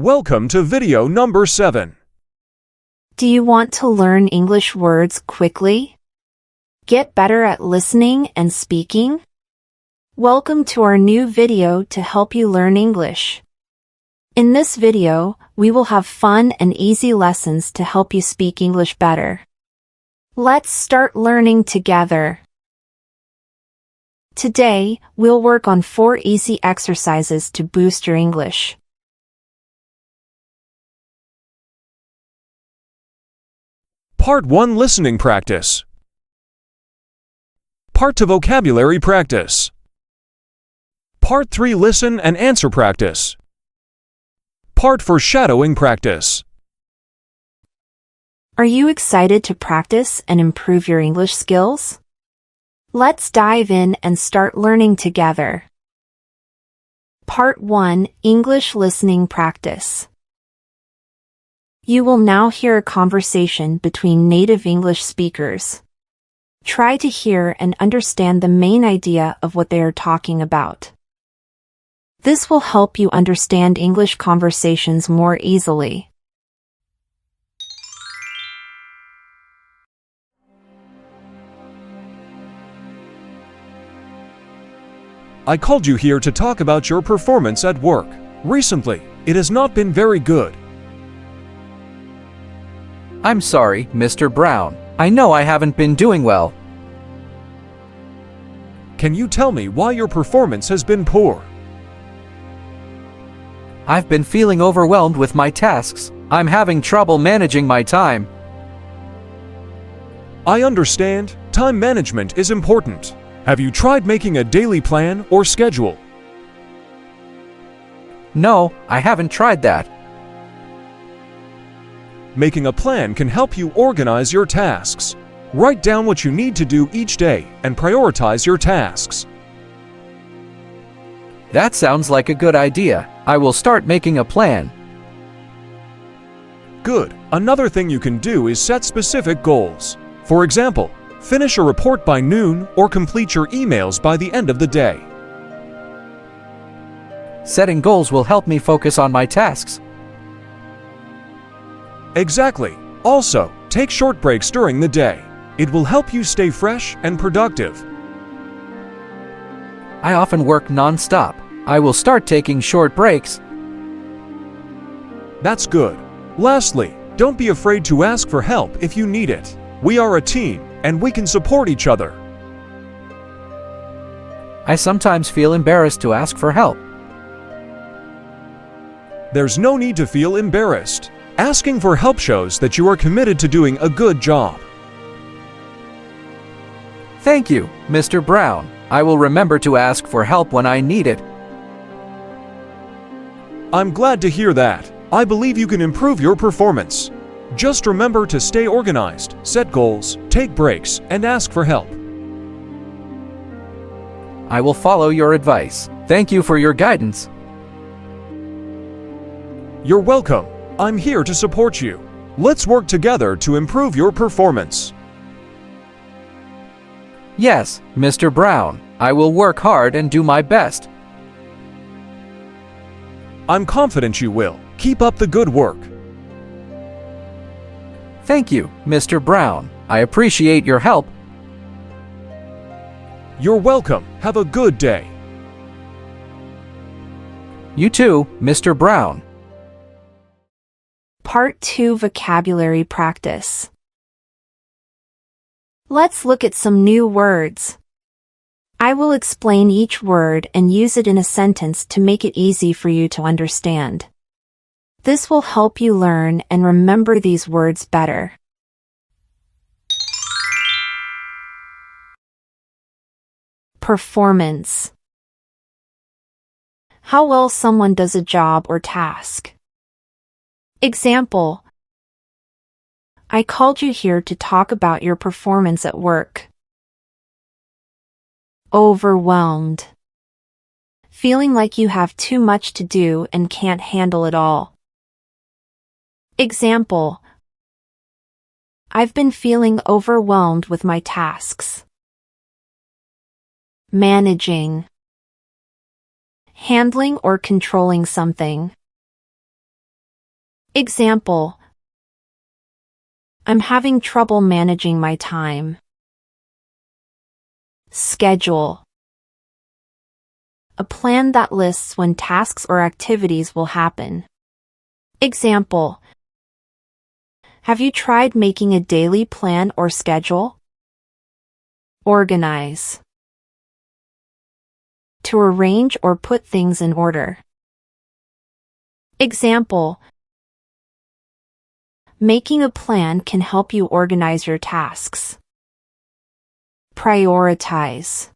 Welcome to video number 7. Do you want to learn English words quickly? Get better at listening and speaking? Welcome to our new video to help you learn English. In this video, we will have fun and easy lessons to help you speak English better. Let's start learning together. Today, we'll work on 4 easy exercises to boost your English. Part 1 Listening Practice. Part 2 Vocabulary Practice. Part 3 Listen and Answer Practice. Part 4 Shadowing Practice. Are you excited to practice and improve your English skills? Let's dive in and start learning together. Part 1 English Listening Practice. You will now hear a conversation between native English speakers. Try to hear and understand the main idea of what they are talking about. This will help you understand English conversations more easily. I called you here to talk about your performance at work. Recently, it has not been very good. I'm sorry, Mr. Brown. I know I haven't been doing well. Can you tell me why your performance has been poor? I've been feeling overwhelmed with my tasks. I'm having trouble managing my time. I understand. Time management is important. Have you tried making a daily plan or schedule? No, I haven't tried that. Making a plan can help you organize your tasks. Write down what you need to do each day and prioritize your tasks. That sounds like a good idea. I will start making a plan. Good. Another thing you can do is set specific goals. For example, finish a report by noon or complete your emails by the end of the day. Setting goals will help me focus on my tasks. Exactly. Also, take short breaks during the day. It will help you stay fresh and productive. I often work non-stop. I will start taking short breaks. That's good. Lastly, don't be afraid to ask for help if you need it. We are a team, and we can support each other. I sometimes feel embarrassed to ask for help. There's no need to feel embarrassed. Asking for help shows that you are committed to doing a good job. Thank you, Mr. Brown. I will remember to ask for help when I need it. I'm glad to hear that. I believe you can improve your performance. Just remember to stay organized, set goals, take breaks, and ask for help. I will follow your advice. Thank you for your guidance. You're welcome. I'm here to support you. Let's work together to improve your performance. Yes, Mr. Brown. I will work hard and do my best. I'm confident you will. Keep up the good work. Thank you, Mr. Brown. I appreciate your help. You're welcome. Have a good day. You too, Mr. Brown. Part 2 Vocabulary Practice. Let's look at some new words. I will explain each word and use it in a sentence to make it easy for you to understand. This will help you learn and remember these words better. Performance. How well someone does a job or task. Example: I called you here to talk about your performance at work. Overwhelmed. Feeling like you have too much to do and can't handle it all. Example: I've been feeling overwhelmed with my tasks. Managing. Handling or controlling something. Example: I'm having trouble managing my time. Schedule: a plan that lists when tasks or activities will happen. Example: have you tried making a daily plan or schedule? Organize: to arrange or put things in order. Example: making a plan can help you organize your tasks. Prioritize: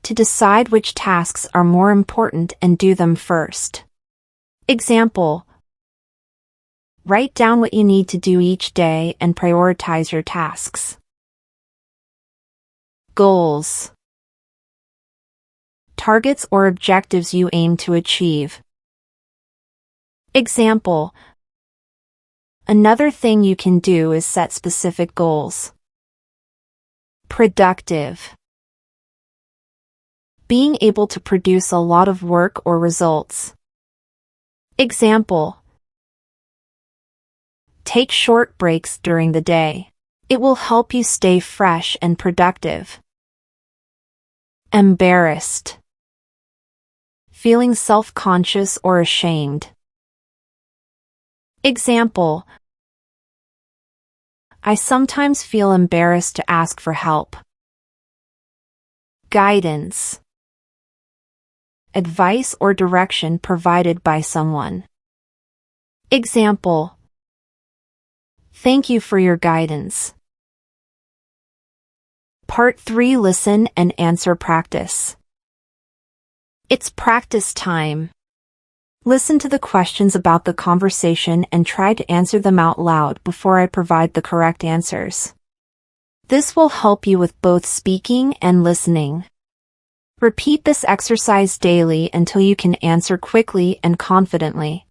to decide which tasks are more important and do them first. Example: write down what you need to do each day and prioritize your tasks. Goals: targets or objectives you aim to achieve. Example: another thing you can do is set specific goals. Productive: being able to produce a lot of work or results. Example: take short breaks during the day. It will help you stay fresh and productive. Embarrassed: feeling self-conscious or ashamed. Example: I sometimes feel embarrassed to ask for help. Guidance: advice or direction provided by someone. Example: thank you for your guidance. Part 3: Listen and Answer Practice. It's practice time. Listen to the questions about the conversation and try to answer them out loud before I provide the correct answers. This will help you with both speaking and listening. Repeat this exercise daily until you can answer quickly and confidently.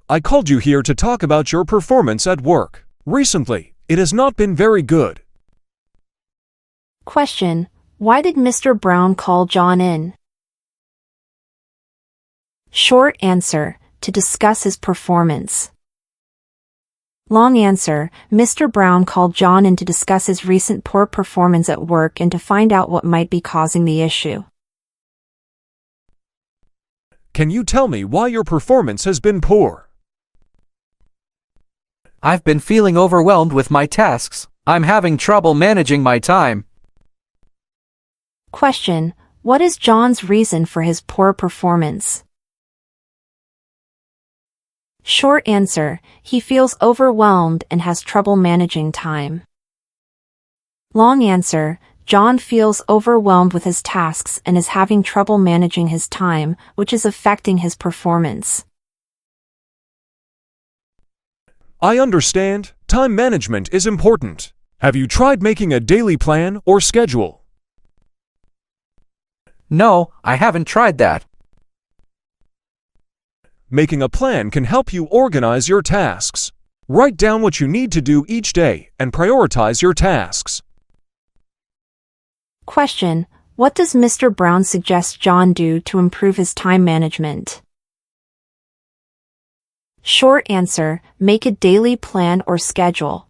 I called you here to talk about your performance at work. Recently, it has not been very good. Question: why did Mr. Brown call John in? Short answer: to discuss his performance. Long answer: Mr. Brown called John in to discuss his recent poor performance at work and to find out what might be causing the issue. Can you tell me why your performance has been poor? I've been feeling overwhelmed with my tasks. I'm having trouble managing my time. Question: what is John's reason for his poor performance? Short answer: he feels overwhelmed and has trouble managing time. Long answer: John feels overwhelmed with his tasks and is having trouble managing his time, which is affecting his performance. I understand. Time management is important. Have you tried making a daily plan or schedule? No, I haven't tried that. Making a plan can help you organize your tasks. Write down what you need to do each day and prioritize your tasks. Question: what does Mr. Brown suggest John do to improve his time management? Short answer: make a daily plan or schedule.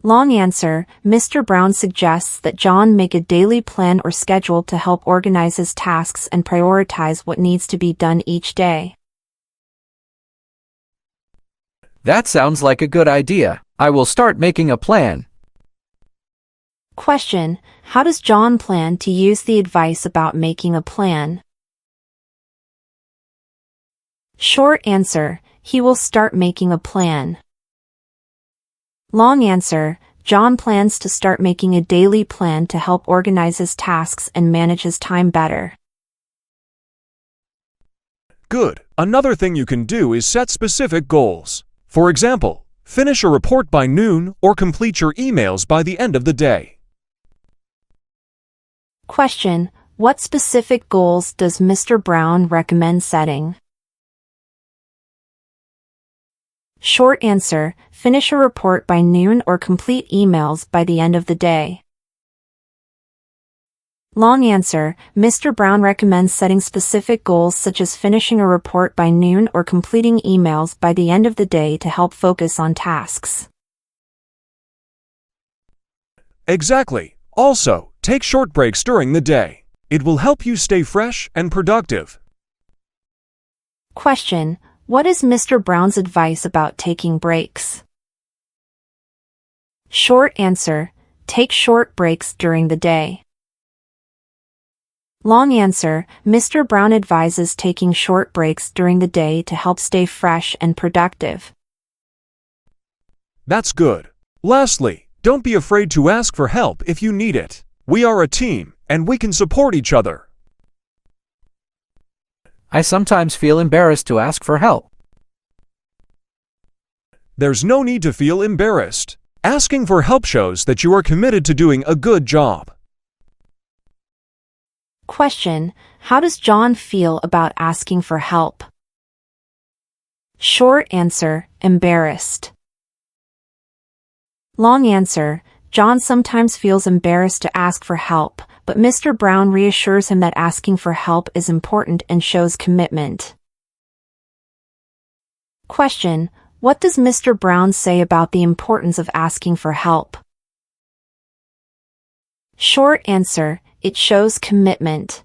Long answer: Mr. Brown suggests that John make a daily plan or schedule to help organize his tasks and prioritize what needs to be done each day. That sounds like a good idea. I will start making a plan. Question: how does John plan to use the advice about making a plan? Short answer: he will start making a plan. Long answer: John plans to start making a daily plan to help organize his tasks and manage his time better. Good. Another thing you can do is set specific goals. For example, finish a report by noon or complete your emails by the end of the day. Question: what specific goals does Mr. Brown recommend setting? Short answer: finish a report by noon or complete emails by the end of the day. Long answer, Mr. Brown recommends setting specific goals such as finishing a report by noon or completing emails by the end of the day to help focus on tasks. Exactly. Also, take short breaks during the day. It will help you stay fresh and productive. Question: what is Mr. Brown's advice about taking breaks? Short answer, take short breaks during the day. Long answer, Mr. Brown advises taking short breaks during the day to help stay fresh and productive. That's good. Lastly, don't be afraid to ask for help if you need it. We are a team, and we can support each other. I sometimes feel embarrassed to ask for help. There's no need to feel embarrassed. Asking for help shows that you are committed to doing a good job. Question: how does John feel about asking for help? Short answer, embarrassed. Long answer, John sometimes feels embarrassed to ask for help, but Mr. Brown reassures him that asking for help is important and shows commitment. Question: what does Mr. Brown say about the importance of asking for help? Short answer, it shows commitment.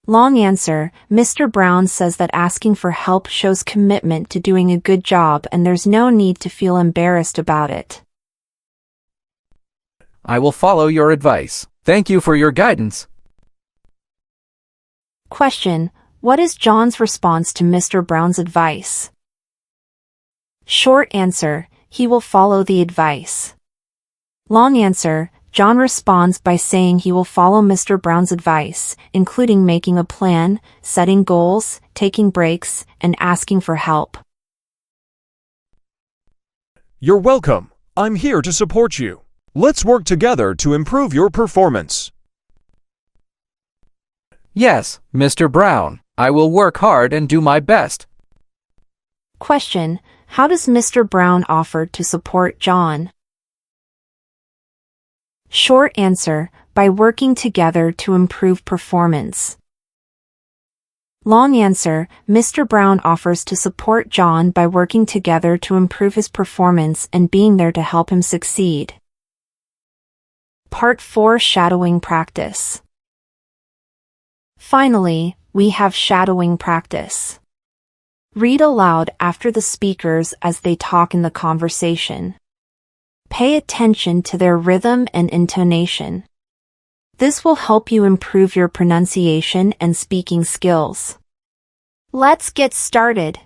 Long answer, Mr. Brown says that asking for help shows commitment to doing a good job and there's no need to feel embarrassed about it. I will follow your advice. Thank you for your guidance. Question: what is John's response to Mr. Brown's advice? Short answer, he will follow the advice. Long answer, John responds by saying he will follow Mr. Brown's advice, including making a plan, setting goals, taking breaks, and asking for help. You're welcome. I'm here to support you. Let's work together to improve your performance. Yes, Mr. Brown. I will work hard and do my best. Question: how does Mr. Brown offer to support John? Short answer, by working together to improve performance. Long answer, Mr. Brown offers to support John by working together to improve his performance and being there to help him succeed. Part 4: Shadowing Practice. Finally, we have shadowing practice. Read aloud after the speakers as they talk in the conversation. Pay attention to their rhythm and intonation. This will help you improve your pronunciation and speaking skills. Let's get started.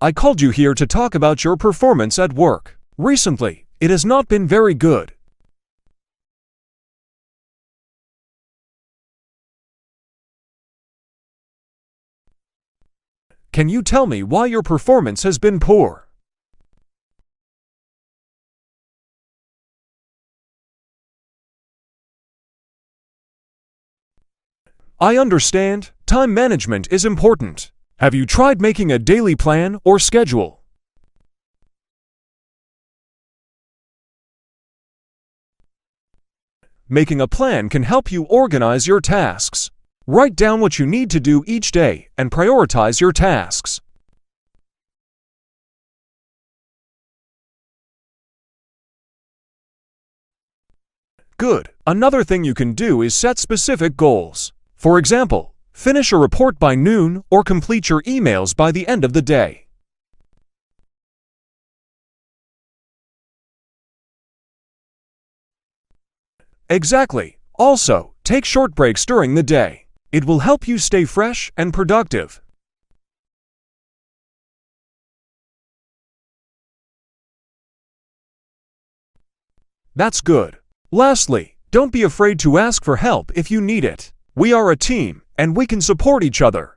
I called you here to talk about your performance at work. Recently, it has not been very good. Can you tell me why your performance has been poor? I understand. Time management is important. Have you tried making a daily plan or schedule? Making a plan can help you organize your tasks. Write down what you need to do each day and prioritize your tasks. Good. Another thing you can do is set specific goals. For example, finish a report by noon or complete your emails by the end of the day. Exactly. Also, take short breaks during the day. It will help you stay fresh and productive. That's good. Lastly, don't be afraid to ask for help if you need it. We are a team, and we can support each other.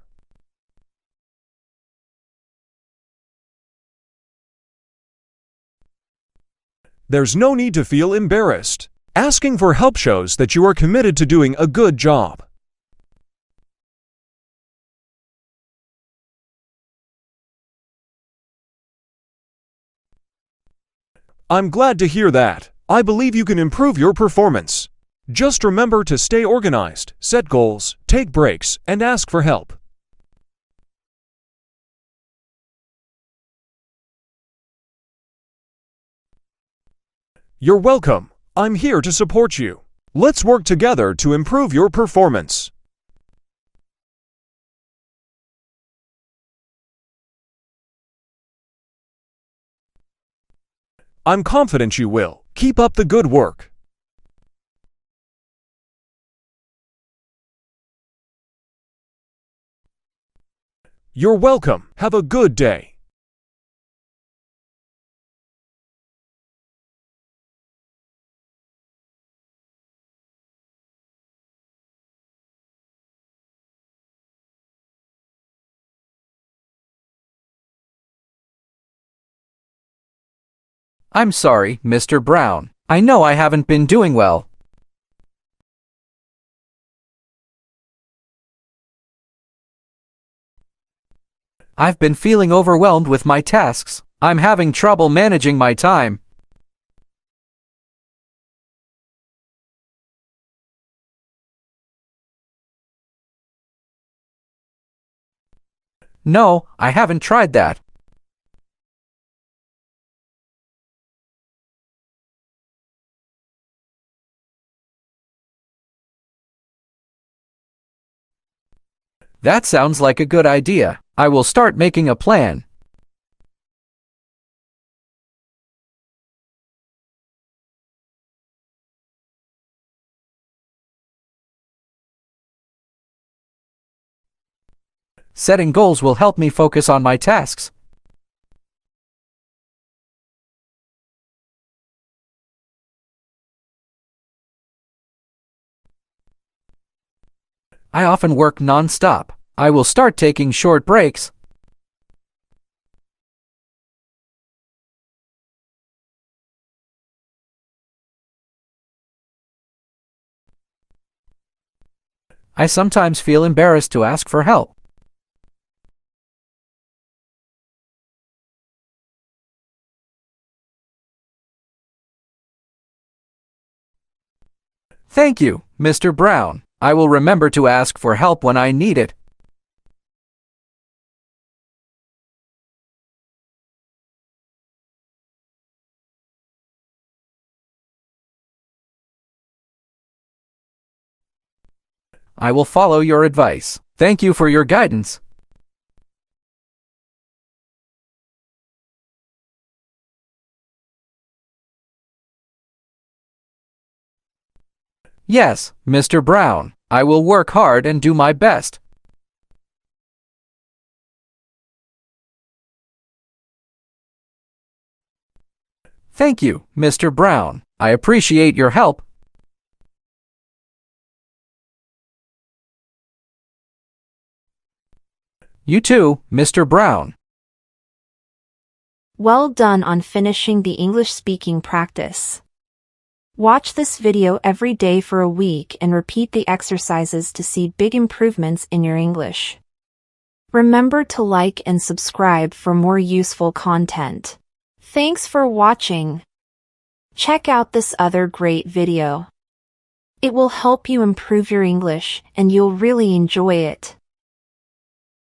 There's no need to feel embarrassed. Asking for help shows that you are committed to doing a good job. I'm glad to hear that. I believe you can improve your performance. Just remember to stay organized, set goals, take breaks, and ask for help. You're welcome. I'm here to support you. Let's work together to improve your performance. I'm confident you will. Keep up the good work. You're welcome. Have a good day. I'm sorry, Mr. Brown. I know I haven't been doing well. I've been feeling overwhelmed with my tasks. I'm having trouble managing my time. No, I haven't tried that. That sounds like a good idea. I will start making a plan. Setting goals will help me focus on my tasks. I often work non-stop. I will start taking short breaks. I sometimes feel embarrassed to ask for help. Thank you, Mr. Brown. I will remember to ask for help when I need it. I will follow your advice. Thank you for your guidance. Yes, Mr. Brown. I will work hard and do my best. Thank you, Mr. Brown. I appreciate your help. You too, Mr. Brown. Well done on finishing the English speaking practice. Watch this video every day for a week and repeat the exercises to see big improvements in your English. Remember to like and subscribe for more useful content. Thanks for watching. Check out this other great video. It will help you improve your English and you'll really enjoy it.